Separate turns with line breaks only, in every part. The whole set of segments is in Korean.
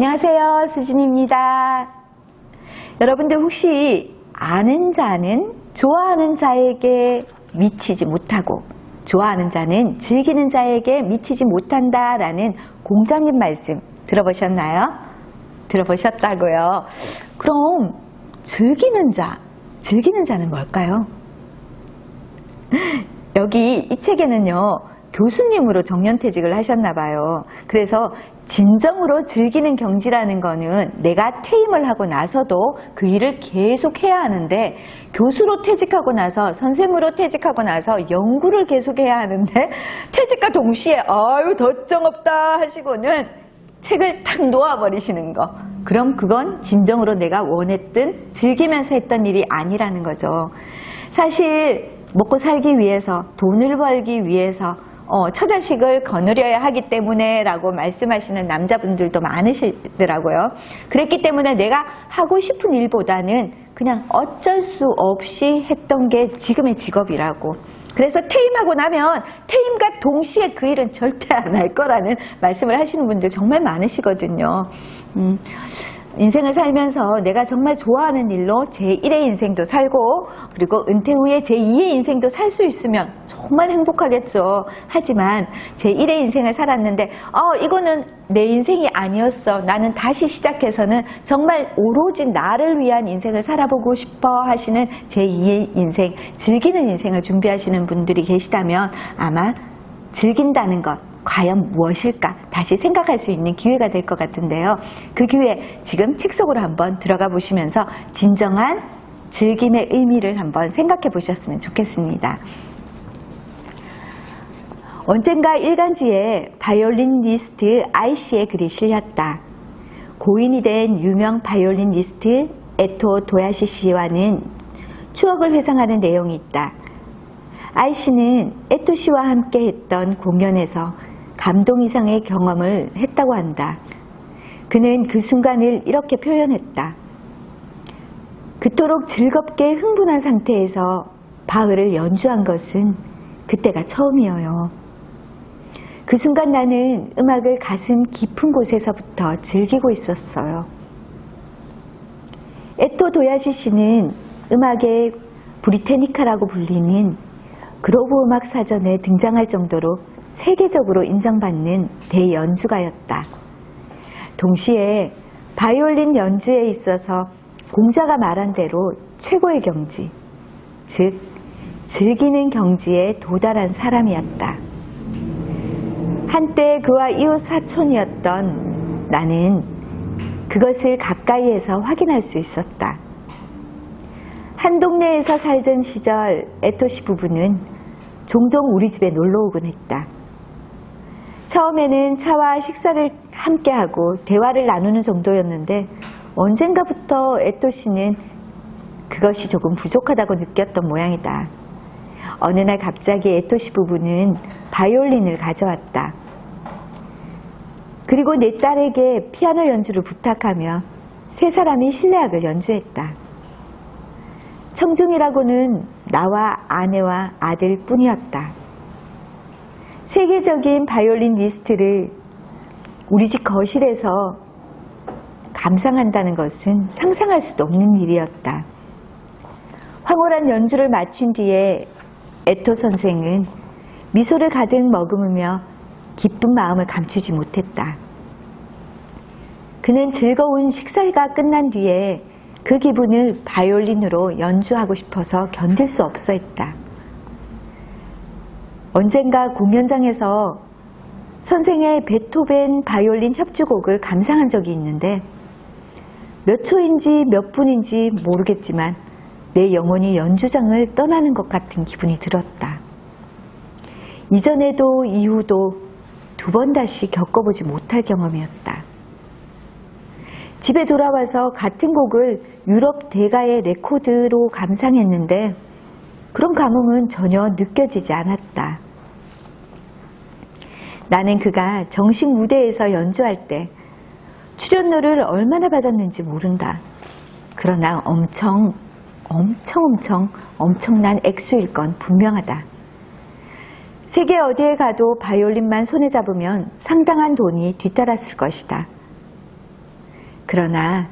안녕하세요, 수진입니다. 여러분들 혹시 아는 자는 좋아하는 자에게 미치지 못하고 좋아하는 자는 즐기는 자에게 미치지 못한다라는 공자님 말씀 들어보셨나요? 들어보셨다고요? 그럼 즐기는 자는 뭘까요? 여기 이 책에는요, 교수님으로 정년퇴직을 하셨나 봐요. 그래서 진정으로 즐기는 경지라는 거는 내가 퇴임을 하고 나서도 그 일을 계속 해야 하는데, 교수로 퇴직하고 나서, 선생으로 퇴직하고 나서 연구를 계속 해야 하는데, 퇴직과 동시에 아유 덧정없다 하시고는 책을 탁 놓아버리시는 거. 그럼 그건 진정으로 내가 원했던, 즐기면서 했던 일이 아니라는 거죠. 사실 먹고 살기 위해서, 돈을 벌기 위해서 처자식을 거느려야 하기 때문에 라고 말씀하시는 남자분들도 많으시더라고요. 그랬기 때문에 내가 하고 싶은 일보다는 그냥 어쩔 수 없이 했던 게 지금의 직업이라고. 그래서 퇴임하고 나면 퇴임과 동시에 그 일은 절대 안 할 거라는 말씀을 하시는 분들 정말 많으시거든요. 인생을 살면서 내가 정말 좋아하는 일로 제1의 인생도 살고, 그리고 은퇴 후에 제2의 인생도 살 수 있으면 정말 행복하겠죠. 하지만 제1의 인생을 살았는데 이거는 내 인생이 아니었어, 나는 다시 시작해서는 정말 오로지 나를 위한 인생을 살아보고 싶어 하시는 제2의 인생, 즐기는 인생을 준비하시는 분들이 계시다면 아마 즐긴다는 것 과연 무엇일까 다시 생각할 수 있는 기회가 될 것 같은데요. 그 기회 지금 책 속으로 한번 들어가 보시면서 진정한 즐김의 의미를 한번 생각해 보셨으면 좋겠습니다. 언젠가 일간지에 바이올리니스트 아이씨의 글이 실렸다. 고인이 된 유명 바이올리니스트 에토 도야시 씨와는 추억을 회상하는 내용이 있다. 아이씨는 에토 씨와 함께 했던 공연에서 감동 이상의 경험을 했다고 한다. 그는 그 순간을 이렇게 표현했다. 그토록 즐겁게 흥분한 상태에서 바흐를 연주한 것은 그때가 처음이에요. 그 순간 나는 음악을 가슴 깊은 곳에서부터 즐기고 있었어요. 에토 도야시 씨는 음악의 브리테니카라고 불리는 글로브 음악 사전에 등장할 정도로 세계적으로 인정받는 대연주가였다. 동시에 바이올린 연주에 있어서 공자가 말한 대로 최고의 경지, 즉 즐기는 경지에 도달한 사람이었다. 한때 그와 이웃 사촌이었던 나는 그것을 가까이에서 확인할 수 있었다. 한 동네에서 살던 시절 에토시 부부는 종종 우리 집에 놀러 오곤 했다. 처음에는 차와 식사를 함께하고 대화를 나누는 정도였는데 언젠가부터 에토시는 그것이 조금 부족하다고 느꼈던 모양이다. 어느 날 갑자기 에토시 부부는 바이올린을 가져왔다. 그리고 내 딸에게 피아노 연주를 부탁하며 세 사람이 실내악을 연주했다. 청중이라고는 나와 아내와 아들 뿐이었다. 세계적인 바이올리니스트를 우리 집 거실에서 감상한다는 것은 상상할 수도 없는 일이었다. 황홀한 연주를 마친 뒤에 에토 선생은 미소를 가득 머금으며 기쁜 마음을 감추지 못했다. 그는 즐거운 식사가 끝난 뒤에 그 기분을 바이올린으로 연주하고 싶어서 견딜 수 없어 했다. 언젠가 공연장에서 선생의 베토벤 바이올린 협주곡을 감상한 적이 있는데 몇 초인지 몇 분인지 모르겠지만 내 영혼이 연주장을 떠나는 것 같은 기분이 들었다. 이전에도 이후도 두 번 다시 겪어보지 못할 경험이었다. 집에 돌아와서 같은 곡을 유럽 대가의 레코드로 감상했는데 그런 감흥은 전혀 느껴지지 않았다. 나는 그가 정식 무대에서 연주할 때 출연료를 얼마나 받았는지 모른다. 그러나 엄청난 액수일 건 분명하다. 세계 어디에 가도 바이올린만 손에 잡으면 상당한 돈이 뒤따랐을 것이다. 그러나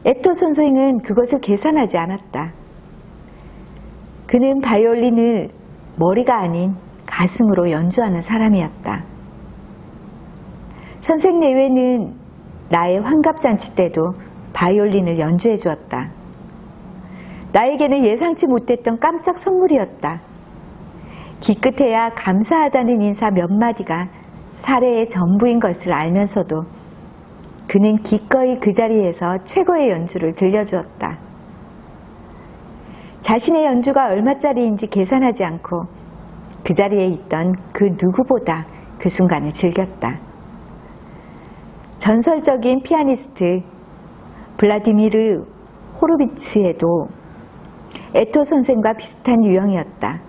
에토 선생은 그것을 계산하지 않았다. 그는 바이올린을 머리가 아닌 가슴으로 연주하는 사람이었다. 선생 내외는 나의 환갑잔치 때도 바이올린을 연주해 주었다. 나에게는 예상치 못했던 깜짝 선물이었다. 기껏해야 감사하다는 인사 몇 마디가 사례의 전부인 것을 알면서도 그는 기꺼이 그 자리에서 최고의 연주를 들려주었다. 자신의 연주가 얼마짜리인지 계산하지 않고 그 자리에 있던 그 누구보다 그 순간을 즐겼다. 전설적인 피아니스트 블라디미르 호로비츠에도 에토 선생과 비슷한 유형이었다.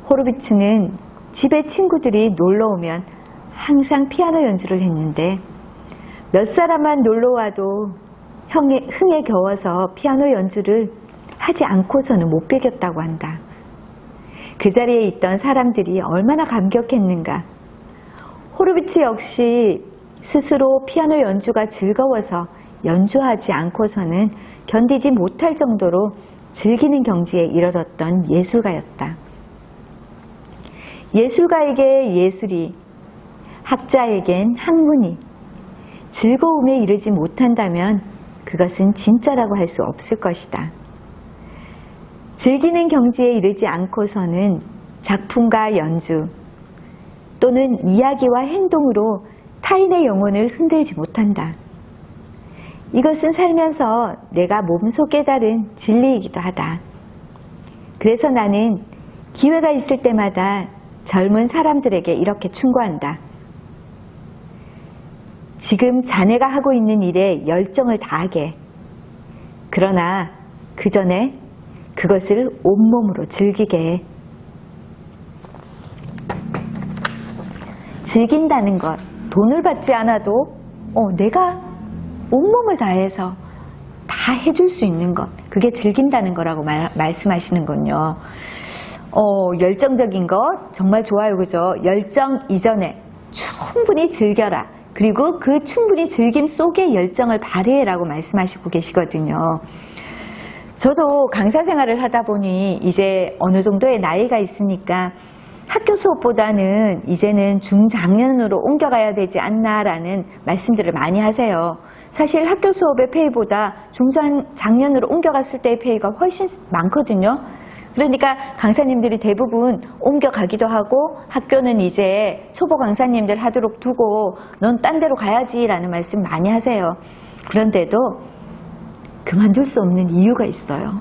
호로비츠는 집에 친구들이 놀러 오면 항상 피아노 연주를 했는데 몇 사람만 놀러 와도 흥에 겨워서 피아노 연주를 하지 않고서는 못 배겼다고 한다. 그 자리에 있던 사람들이 얼마나 감격했는가. 호르비츠 역시 스스로 피아노 연주가 즐거워서 연주하지 않고서는 견디지 못할 정도로 즐기는 경지에 이르렀던 예술가였다. 예술가에게 예술이, 학자에겐 학문이 즐거움에 이르지 못한다면 그것은 진짜라고 할 수 없을 것이다. 즐기는 경지에 이르지 않고서는 작품과 연주 또는 이야기와 행동으로 타인의 영혼을 흔들지 못한다. 이것은 살면서 내가 몸소 깨달은 진리이기도 하다. 그래서 나는 기회가 있을 때마다 젊은 사람들에게 이렇게 충고한다. 지금 자네가 하고 있는 일에 열정을 다하게. 그러나 그 전에 그것을 온몸으로 즐기게 해. 즐긴다는 것, 돈을 받지 않아도 내가 온몸을 다해서 다 해줄 수 있는 것, 그게 즐긴다는 거라고 말씀하시는군요. 열정적인 것 정말 좋아요, 그죠? 열정 이전에 충분히 즐겨라. 그리고 그 충분히 즐김 속에 열정을 발휘해라고 말씀하시고 계시거든요. 저도 강사 생활을 하다 보니 이제 어느 정도의 나이가 있으니까 학교 수업보다는 이제는 중장년으로 옮겨가야 되지 않나라는 말씀들을 많이 하세요. 사실 학교 수업의 페이보다 중장년으로 옮겨갔을 때의 페이가 훨씬 많거든요. 그러니까 강사님들이 대부분 옮겨가기도 하고 학교는 이제 초보 강사님들 하도록 두고 넌 딴 데로 가야지라는 말씀 많이 하세요. 그런데도 그만둘 수 없는 이유가 있어요.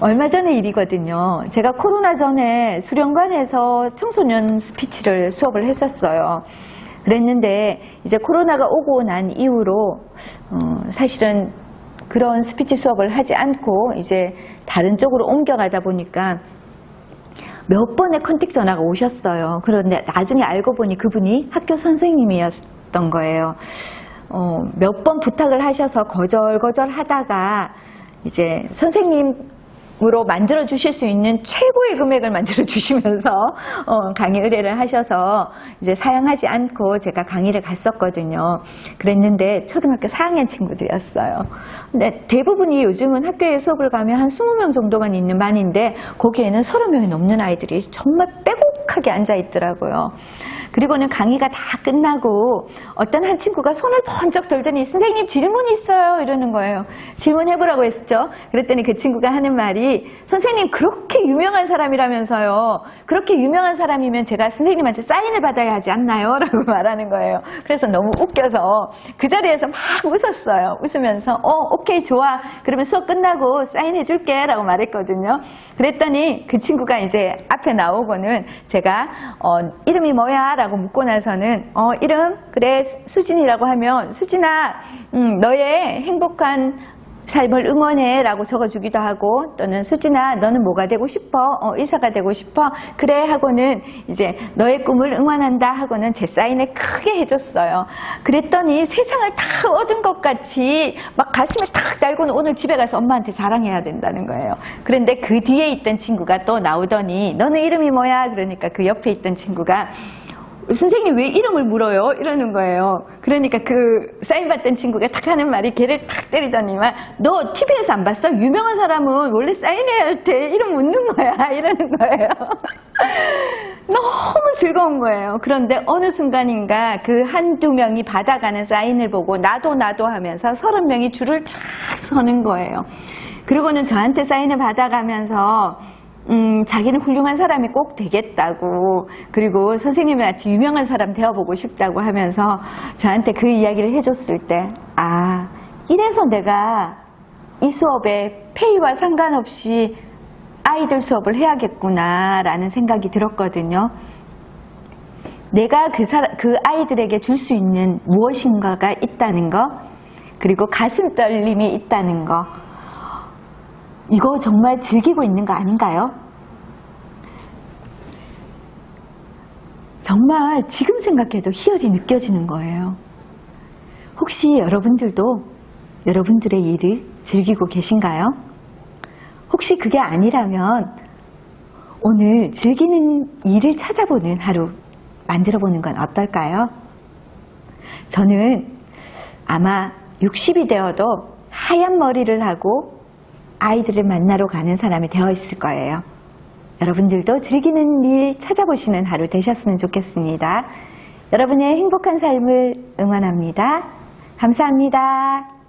얼마 전의 일이거든요. 제가 코로나 전에 수련관에서 청소년 스피치를 수업을 했었어요. 그랬는데 이제 코로나가 오고 난 이후로 사실은 그런 스피치 수업을 하지 않고 이제 다른 쪽으로 옮겨가다 보니까 몇 번의 컨택 전화가 오셨어요. 그런데 나중에 알고 보니 그분이 학교 선생님이었던 거예요. 몇 번 부탁을 하셔서 거절거절 하다가 이제 선생님으로 만들어 주실 수 있는 최고의 금액을 만들어 주시면서 강의 의뢰를 하셔서 이제 사양하지 않고 제가 강의를 갔었거든요. 그랬는데 초등학교 4학년 친구들이었어요. 근데 대부분이 요즘은 학교에 수업을 가면 한 20명 정도만 있는 반인데 거기에는 30명이 넘는 아이들이 정말 빼곡하게 앉아 있더라고요. 그리고는 강의가 다 끝나고 어떤 한 친구가 손을 번쩍 들더니 선생님 질문이 있어요 이러는 거예요. 질문해보라고 했죠. 그랬더니 그 친구가 하는 말이 선생님 그렇게 유명한 사람이라면서요. 그렇게 유명한 사람이면 제가 선생님한테 사인을 받아야 하지 않나요? 라고 말하는 거예요. 그래서 너무 웃겨서 그 자리에서 막 웃었어요. 웃으면서 오케이 좋아. 그러면 수업 끝나고 사인해줄게 라고 말했거든요. 그랬더니 그 친구가 이제 앞에 나오고는 제가 이름이 뭐야? 라고 묻고 나서는 이름? 그래 수진이라고 하면 수진아 너의 행복한 삶을 응원해 라고 적어주기도 하고 또는 수진아 너는 뭐가 되고 싶어? 의사가 되고 싶어? 그래 하고는 이제 너의 꿈을 응원한다 하고는 제 사인을 크게 해줬어요. 그랬더니 세상을 다 얻은 것 같이 막 가슴에 탁 달고는 오늘 집에 가서 엄마한테 자랑해야 된다는 거예요. 그런데 그 뒤에 있던 친구가 또 나오더니 너는 이름이 뭐야? 그러니까 그 옆에 있던 친구가 선생님 왜 이름을 물어요? 이러는 거예요. 그러니까 그 사인 받던 친구가 탁 하는 말이 걔를 탁 때리더니만 너 TV에서 안 봤어? 유명한 사람은 원래 사인해야 할 때 이름 묻는 거야. 이러는 거예요. 너무 즐거운 거예요. 그런데 어느 순간인가 그 한두 명이 받아가는 사인을 보고 나도 하면서 30명이 줄을 쫙 서는 거예요. 그리고는 저한테 사인을 받아가면서 자기는 훌륭한 사람이 꼭 되겠다고, 그리고 선생님이 같이 유명한 사람 되어보고 싶다고 하면서 저한테 그 이야기를 해줬을 때, 아, 이래서 내가 이 수업에 페이와 상관없이 아이들 수업을 해야겠구나 라는 생각이 들었거든요. 내가 그 아이들에게 줄 수 있는 무엇인가가 있다는 거, 그리고 가슴 떨림이 있다는 거, 이거 정말 즐기고 있는 거 아닌가요? 정말 지금 생각해도 희열이 느껴지는 거예요. 혹시 여러분들도 여러분들의 일을 즐기고 계신가요? 혹시 그게 아니라면 오늘 즐기는 일을 찾아보는 하루 만들어 보는 건 어떨까요? 저는 아마 60이 되어도 하얀 머리를 하고 아이들을 만나러 가는 사람이 되어 있을 거예요. 여러분들도 즐기는 일 찾아보시는 하루 되셨으면 좋겠습니다. 여러분의 행복한 삶을 응원합니다. 감사합니다.